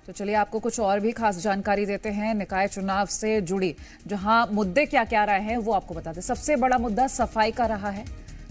तो चलिए आपको कुछ और भी खास जानकारी देते हैं निकाय चुनाव से जुड़ी, जहां मुद्दे क्या क्या रहे हैं वो आपको बताते हैं। सबसे बड़ा मुद्दा सफाई का रहा है,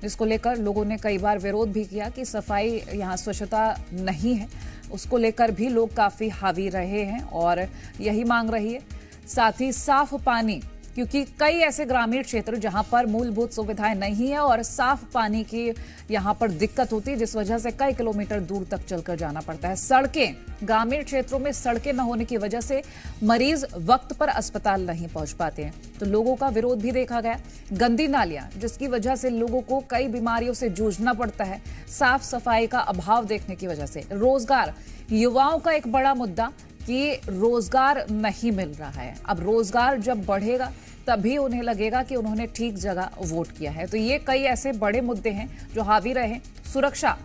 जिसको लेकर लोगों ने कई बार विरोध भी किया कि सफाई यहाँ स्वच्छता नहीं है। उसको लेकर भी लोग काफी हावी रहे हैं और यही मांग रही है। साथ ही साफ पानी, क्योंकि कई ऐसे ग्रामीण क्षेत्र जहां पर मूलभूत सुविधाएं नहीं है और साफ पानी की यहां पर दिक्कत होती है, जिस वजह से कई किलोमीटर दूर तक चलकर जाना पड़ता है। सड़कें, ग्रामीण क्षेत्रों में सड़कें न होने की वजह से मरीज वक्त पर अस्पताल नहीं पहुंच पाते हैं, तो लोगों का विरोध भी देखा गया। गंदी नालियां, जिसकी वजह से लोगों को कई बीमारियों से जूझना पड़ता है, साफ सफाई का अभाव देखने की वजह से। रोजगार, युवाओं का एक बड़ा मुद्दा कि रोजगार नहीं मिल रहा है। अब रोजगार जब बढ़ेगा तभी उन्हें लगेगा कि उन्होंने ठीक जगह वोट किया है। तो ये कई ऐसे बड़े मुद्दे हैं जो हावी रहे। सुरक्षा,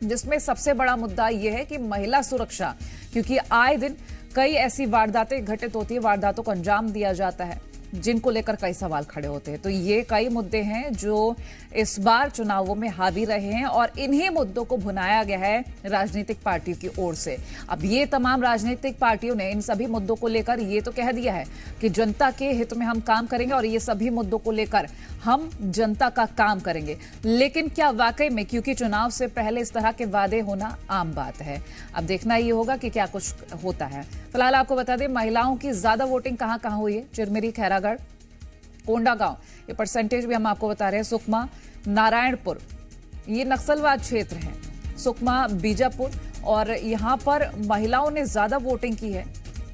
जिसमें सबसे बड़ा मुद्दा यह है कि महिला सुरक्षा, क्योंकि आए दिन कई ऐसी वारदातें घटित होती है, वारदातों को अंजाम दिया जाता है, जिनको लेकर कई सवाल खड़े होते हैं। तो ये कई मुद्दे हैं जो इस बार चुनावों में हावी रहे हैं और इन्हीं मुद्दों को भुनाया गया है राजनीतिक पार्टियों की ओर से। अब ये तमाम राजनीतिक पार्टियों ने इन सभी मुद्दों को लेकर ये तो कह दिया है कि जनता के हित में हम काम करेंगे और ये सभी मुद्दों को लेकर हम जनता का काम करेंगे। लेकिन क्या वाकई में, क्योंकि चुनाव से पहले इस तरह के वादे होना आम बात है। अब देखना ये होगा कि क्या कुछ होता है। फिलहाल आपको बता दें, महिलाओं की ज्यादा वोटिंग कहां कहां हुई है। चिरमिरी, खैरागढ़, कोंडागांव, ये परसेंटेज भी हम आपको बता रहे हैं। सुकमा, नारायणपुर, ये नक्सलवाद क्षेत्र है। सुकमा, बीजापुर, और यहां पर महिलाओं ने ज्यादा वोटिंग की है।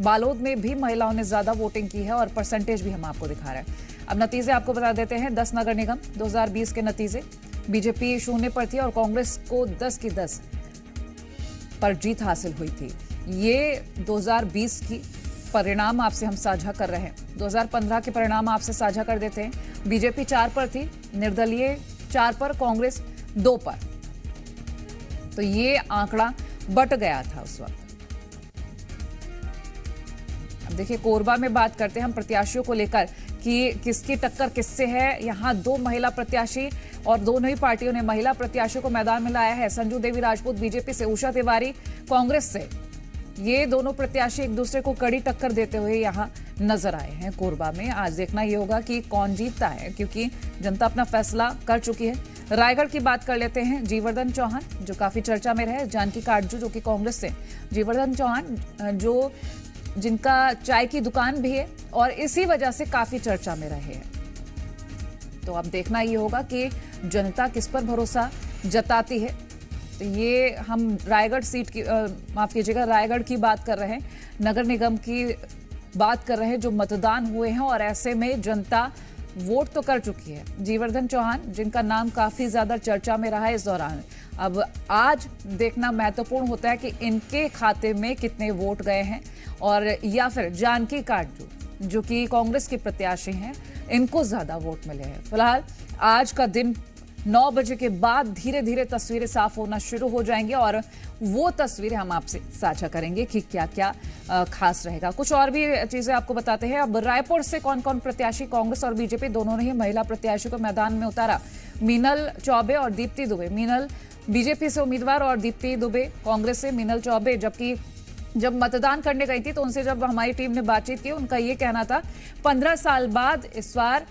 बालोद में भी महिलाओं ने ज्यादा वोटिंग की है और परसेंटेज भी हम आपको दिखा रहे हैं। अब नतीजे आपको बता देते हैं। 10 नगर निगम 2020 के नतीजे, बीजेपी 0 पर थी और कांग्रेस को 10 की 10 पर जीत हासिल हुई थी। ये 2020 की परिणाम आपसे हम साझा कर रहे हैं। 2015 के परिणाम आपसे साझा कर देते हैं। बीजेपी 4 पर थी, निर्दलीय 4 पर, कांग्रेस 2 पर। तो ये आंकड़ा बट गया था उस वक्त। अब देखिए, कोरबा में बात करते हैं हम प्रत्याशियों को लेकर कि किसकी टक्कर किससे है। यहां 2 महिला प्रत्याशी और दोनों ही पार्टियों ने महिला प्रत्याशियों को मैदान में लाया है। संजू देवी राजपूत बीजेपी से, उषा तिवारी कांग्रेस से, ये दोनों प्रत्याशी एक दूसरे को कड़ी टक्कर देते हुए यहां नजर आए हैं कोरबा में। आज देखना ये होगा कि कौन जीतता है, क्योंकि जनता अपना फैसला कर चुकी है। रायगढ़ की बात कर लेते हैं। जीवर्धन चौहान, जो काफी चर्चा में रहे, जानकी काटजू जो कि कांग्रेस से, जीवर्धन चौहान जो जिनका चाय की दुकान भी है और इसी वजह से काफी चर्चा में रहे हैं। तो अब देखना ये होगा कि जनता किस पर भरोसा जताती है। तो ये हम रायगढ़ सीट की माफ कीजिएगा, रायगढ़ की बात कर रहे हैं, नगर निगम की बात कर रहे हैं, जो मतदान हुए हैं और ऐसे में जनता वोट तो कर चुकी है। जीवर्धन चौहान, जिनका नाम काफी ज्यादा चर्चा में रहा है इस दौरान, अब आज देखना महत्वपूर्ण होता है कि इनके खाते में कितने वोट गए हैं, और या फिर जानकी काटजू जो कि कांग्रेस के प्रत्याशी हैं, इनको ज्यादा वोट मिले हैं। फिलहाल आज का दिन 9 बजे के बाद धीरे धीरे तस्वीरें साफ होना शुरू हो जाएंगी और वो तस्वीरें हम आपसे साझा करेंगे कि क्या क्या खास रहेगा। कुछ और भी चीजें आपको बताते हैं। अब रायपुर से कौन कौन प्रत्याशी, कांग्रेस और बीजेपी दोनों ने ही महिला प्रत्याशी को मैदान में उतारा। मीनल चौबे और दीप्ति दुबे, मीनल बीजेपी से उम्मीदवार और दीप्ति दुबे कांग्रेस से। मीनल चौबे जबकि जब मतदान करने गई थी तो उनसे जब हमारी टीम ने बातचीत की, उनका ये कहना था 15 साल बाद इस बार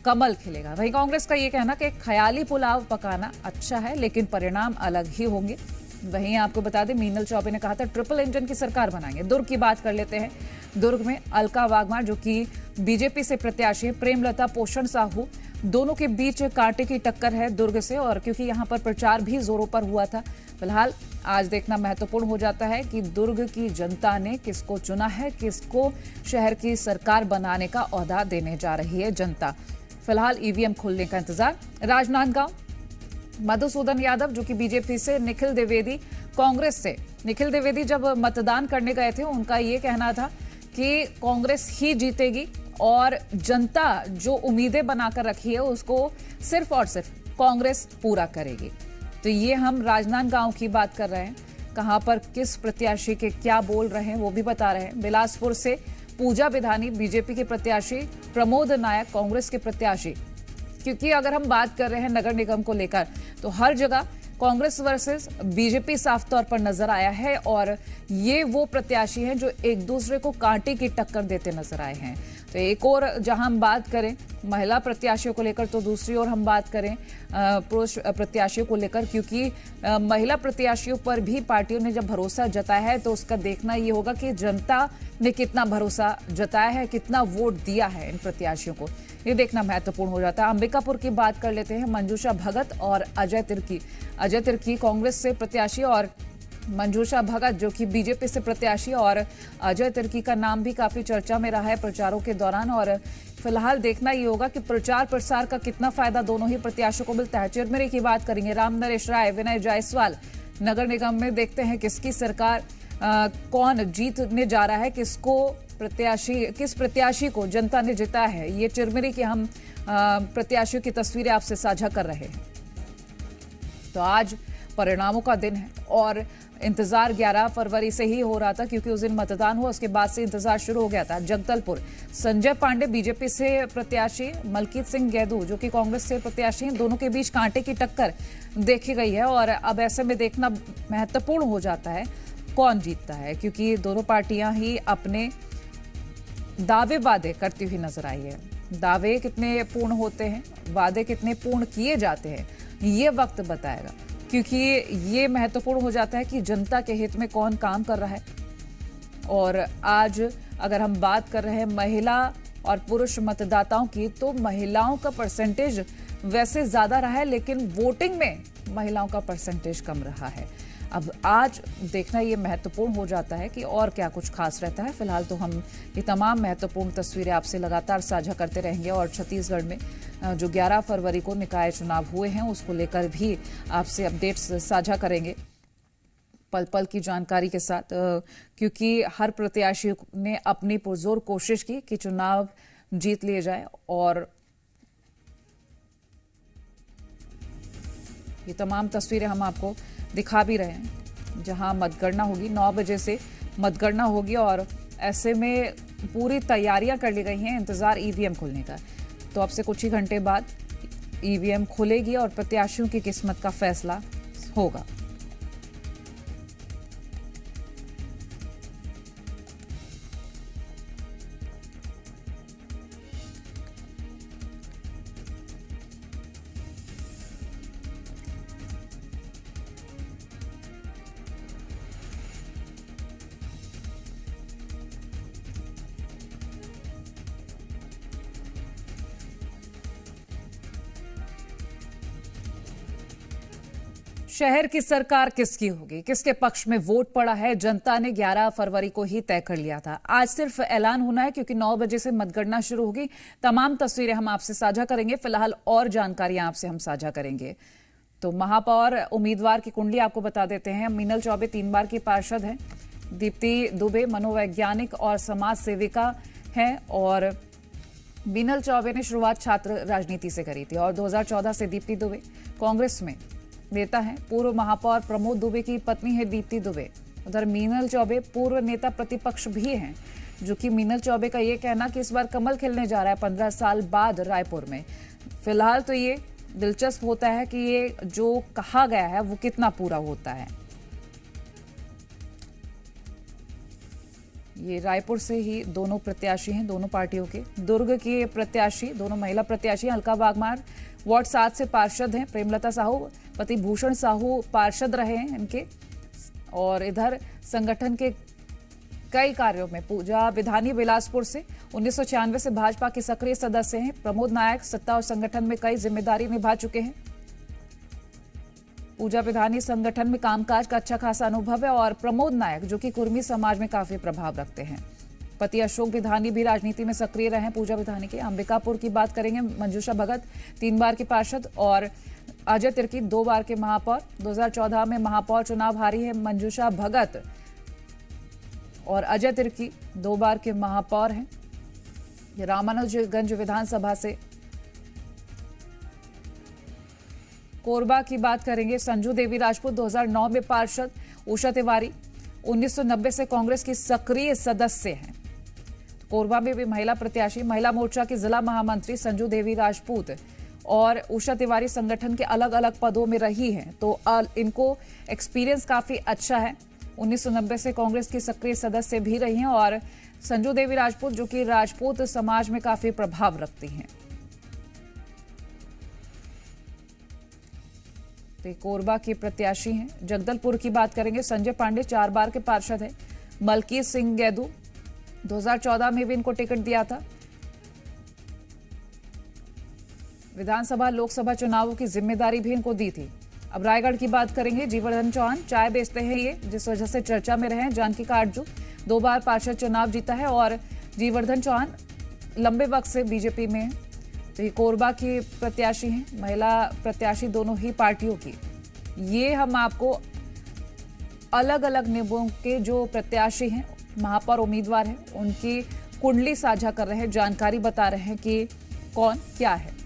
कमल खिलेगा। वहीं कांग्रेस का ये कहना कि ख्याली पुलाव पकाना अच्छा है लेकिन परिणाम अलग ही होंगे। वहीं आपको बता दें, मीनल चौबे ने कहा था ट्रिपल इंजन की सरकार बनाएंगे। दुर्ग की बात कर लेते हैं। दुर्ग में अलका वाघमार जो कि बीजेपी से प्रत्याशी है, प्रेमलता पोषण साहू, दोनों के बीच कांटे की टक्कर है दुर्ग से, और क्योंकि यहां पर प्रचार भी जोरों पर हुआ था। फिलहाल आज देखना महत्वपूर्ण हो जाता है कि दुर्ग की जनता ने किसको चुना है, किसको शहर की सरकार बनाने का ओहदा देने जा रही है जनता। फिलहाल ईवीएम खुलने का इंतजार। राजनांदगांव, मधुसूदन यादव जो कि बीजेपी से, निखिल द्विवेदी कांग्रेस से। निखिल द्विवेदी जब मतदान करने गए थे, उनका ये कहना था कि कांग्रेस ही जीतेगी और जनता जो उम्मीदें बनाकर रखी है उसको सिर्फ और सिर्फ कांग्रेस पूरा करेगी। तो ये हम राजनांदगांव की बात कर रहे हैं। कहां पर किस प्रत्याशी के क्या बोल रहे हैं वो भी बता रहे हैं। बिलासपुर से पूजा विधानी बीजेपी के प्रत्याशी, प्रमोद नायक कांग्रेस के प्रत्याशी। क्योंकि अगर हम बात कर रहे हैं नगर निगम को लेकर, तो हर जगह कांग्रेस वर्सेस बीजेपी साफ तौर पर नजर आया है और ये वो प्रत्याशी हैं जो एक दूसरे को कांटे की टक्कर देते नजर आए हैं। तो एक और जहां हम बात करें महिला प्रत्याशियों को लेकर, तो दूसरी ओर हम बात करें पुरुष प्रत्याशियों को लेकर, क्योंकि महिला प्रत्याशियों पर भी पार्टियों ने जब भरोसा जताया है तो उसका देखना ये होगा कि जनता ने कितना भरोसा जताया है, कितना वोट दिया है इन प्रत्याशियों को, ये देखना महत्वपूर्ण हो जाता है। अंबिकापुर की बात कर लेते हैं। मंजूषा भगत और अजय तिर्की कांग्रेस से प्रत्याशी और मंजूषा भगत जो कि बीजेपी से प्रत्याशी, और अजय तिर्की का नाम भी काफी चर्चा में रहा है प्रचारों के दौरान। और फिलहाल देखना ये होगा कि प्रचार प्रसार का कितना फायदा दोनों ही प्रत्याशियों को मिलता है। चिरमिरी की बात करेंगे। राम नरेश राय, विनय जायसवाल नगर निगम में देखते हैं किसकी सरकार, कौन जीतने जा रहा है, किस प्रत्याशी को जनता ने जिताया है। ये चिरमिरी की हम प्रत्याशियों की तस्वीरें आपसे साझा कर रहे हैं। तो आज परिणामों का दिन है और इंतजार 11 फरवरी से ही हो रहा था, क्योंकि उस दिन मतदान हुआ, उसके बाद से इंतजार शुरू हो गया था। जगदलपुर संजय पांडे बीजेपी से प्रत्याशी, मलकीत सिंह गैदू जो कि कांग्रेस से प्रत्याशी हैं, दोनों के बीच कांटे की टक्कर देखी गई है। और अब ऐसे में देखना महत्वपूर्ण हो जाता है कौन जीतता है, क्योंकि दोनों पार्टियां ही अपने दावे वादे करती हुई नजर आई है। दावे कितने पूर्ण होते हैं, वादे कितने पूर्ण किए जाते हैं, ये वक्त बताएगा, क्योंकि ये महत्वपूर्ण हो जाता है कि जनता के हित में कौन काम कर रहा है। और आज अगर हम बात कर रहे हैं महिला और पुरुष मतदाताओं की, तो महिलाओं का परसेंटेज वैसे ज्यादा रहा है, लेकिन वोटिंग में महिलाओं का परसेंटेज कम रहा है। अब आज देखना ये महत्वपूर्ण हो जाता है कि और क्या कुछ खास रहता है। फिलहाल तो हम ये तमाम महत्वपूर्ण तस्वीरें आपसे लगातार साझा करते रहेंगे और छत्तीसगढ़ में जो 11 फरवरी को निकाय चुनाव हुए हैं उसको लेकर भी आपसे अपडेट्स साझा करेंगे पल पल की जानकारी के साथ, क्योंकि हर प्रत्याशी ने अपनी पुरजोर कोशिश की कि चुनाव जीत लिए जाए। और ये तमाम तस्वीरें हम आपको दिखा भी रहे हैं, जहां मतगणना होगी 9 बजे से मतगणना होगी और ऐसे में पूरी तैयारियां कर ली गई हैं। इंतजार ईवीएम खुलने का, तो अब से कुछ ही घंटे बाद ईवीएम खुलेगी और प्रत्याशियों की किस्मत का फैसला होगा। शहर की सरकार किसकी होगी, किसके पक्ष में वोट पड़ा है, जनता ने 11 फरवरी को ही तय कर लिया था। आज सिर्फ ऐलान होना है, क्योंकि 9 बजे से मतगणना शुरू होगी। तमाम तस्वीरें हम आपसे साझा करेंगे। फिलहाल और जानकारियां आपसे हम साझा करेंगे। तो महापौर उम्मीदवार की कुंडली आपको बता देते हैं। मीनल चौबे 3 बार की पार्षद हैं। दीप्ति दुबे मनोवैज्ञानिक और समाज सेविका हैं। और मीनल चौबे ने शुरुआत छात्र राजनीति से करी थी और 2014 से दीप्ति दुबे कांग्रेस में नेता हैं। पूर्व महापौर प्रमोद दुबे की पत्नी है दीप्ति दुबे। उधर मीनल चौबे पूर्व नेता प्रतिपक्ष भी हैं, जो कि मीनल चौबे का ये कहना कि इस बार कमल खिलने जा रहा है 15 साल बाद रायपुर में। फिलहाल तो ये दिलचस्प होता है कि ये जो कहा गया है वो कितना पूरा होता है। ये रायपुर से ही दोनों प्रत्याशी हैं, दोनों पार्टियों के। दुर्ग के प्रत्याशी, दोनों महिला प्रत्याशी, अलका वाघमार वार्ड 7 से पार्षद हैं। प्रेमलता साहू, पति भूषण साहू पार्षद रहे हैं इनके। और इधर संगठन के कई कार्यों में पूजा विधानी बिलासपुर से 1996 से भाजपा के सक्रिय सदस्य हैं। प्रमोद नायक सत्ता और संगठन में कई जिम्मेदारी निभा चुके हैं। पूजा विधानी संगठन में कामकाज का अच्छा खासा अनुभव है। और प्रमोद नायक जो कि कुर्मी समाज में काफी प्रभाव रखते हैं। पति अशोक विधानी भी राजनीति में सक्रिय रहे हैं पूजा विधानी के। अंबिकापुर की बात करेंगे। मंजूषा भगत 3 बार की पार्षद और अजय तिर्की 2 बार के महापौर। 2014 में महापौर चुनाव हारी है मंजूषा भगत और अजय तिर्की 2 बार के महापौर हैं। रामानुजगंज विधानसभा से। कोरबा की बात करेंगे। संजू देवी राजपूत 2009 में पार्षद। उषा तिवारी 1990 से कांग्रेस की सक्रिय सदस्य हैं। कोरबा में भी महिला प्रत्याशी, महिला मोर्चा की जिला महामंत्री संजू देवी राजपूत और उषा तिवारी संगठन के अलग अलग पदों में रही हैं, तो इनको एक्सपीरियंस काफी अच्छा है। 1990 से कांग्रेस की सक्रिय सदस्य भी रही हैं और संजू देवी राजपूत जो कि राजपूत समाज में काफी प्रभाव रखती हैं। तो कोरबा के प्रत्याशी हैं। जगदलपुर की बात करेंगे, संजय पांडे 4 बार के पार्षद हैं। मलकीत सिंह गैदू 2014 में भी इनको टिकट दिया था। विधानसभा लोकसभा चुनावों की जिम्मेदारी भी इनको दी थी। अब रायगढ़ की बात करेंगे, जीवर्धन चौहान चाय बेचते हैं ये, जिस वजह से चर्चा में रहे हैं। जानकी काटजू 2 बार पार्षद चुनाव जीता है और जीवर्धन चौहान लंबे वक्त से बीजेपी में है। तो ये कोरबा की प्रत्याशी हैं, महिला प्रत्याशी दोनों ही पार्टियों की। ये हम आपको अलग अलग निगमों के जो प्रत्याशी हैं, महापौर उम्मीदवार हैं, उनकी कुंडली साझा कर रहे हैं, जानकारी बता रहे हैं कि कौन क्या है।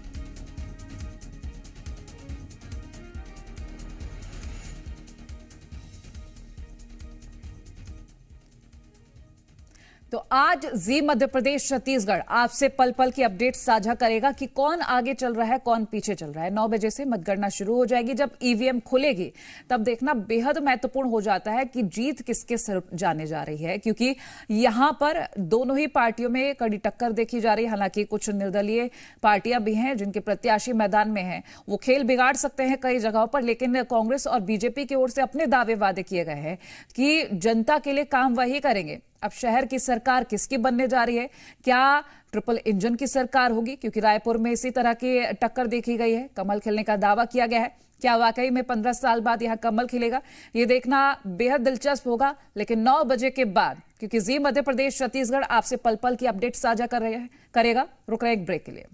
तो आज जी मध्य प्रदेश छत्तीसगढ़ आपसे पल पल की अपडेट साझा करेगा कि कौन आगे चल रहा है, कौन पीछे चल रहा है। 9 बजे से मतगणना शुरू हो जाएगी। जब ईवीएम खुलेगी तब देखना बेहद महत्वपूर्ण हो जाता है कि जीत किसके सर जाने जा रही है, क्योंकि यहां पर दोनों ही पार्टियों में कड़ी टक्कर देखी जा रही है। हालांकि कुछ निर्दलीय पार्टियां भी हैं जिनके प्रत्याशी मैदान में हैं, वो खेल बिगाड़ सकते हैं कई जगहों पर, लेकिन कांग्रेस और बीजेपी की ओर से अपने दावे वादे किए गए हैं कि जनता के लिए काम वही करेंगे। अब शहर की सरकार किसकी बनने जा रही है? क्या ट्रिपल इंजन की सरकार होगी? क्योंकि रायपुर में इसी तरह की टक्कर देखी गई है, कमल खिलने का दावा किया गया है। क्या वाकई में 15 साल बाद यहां कमल खिलेगा? ये देखना बेहद दिलचस्प होगा, लेकिन 9 बजे के बाद, क्योंकि जी मध्य प्रदेश छत्तीसगढ़ आपसे पल पल की अपडेट साझा करेगा। रुक रहे एक ब्रेक के लिए।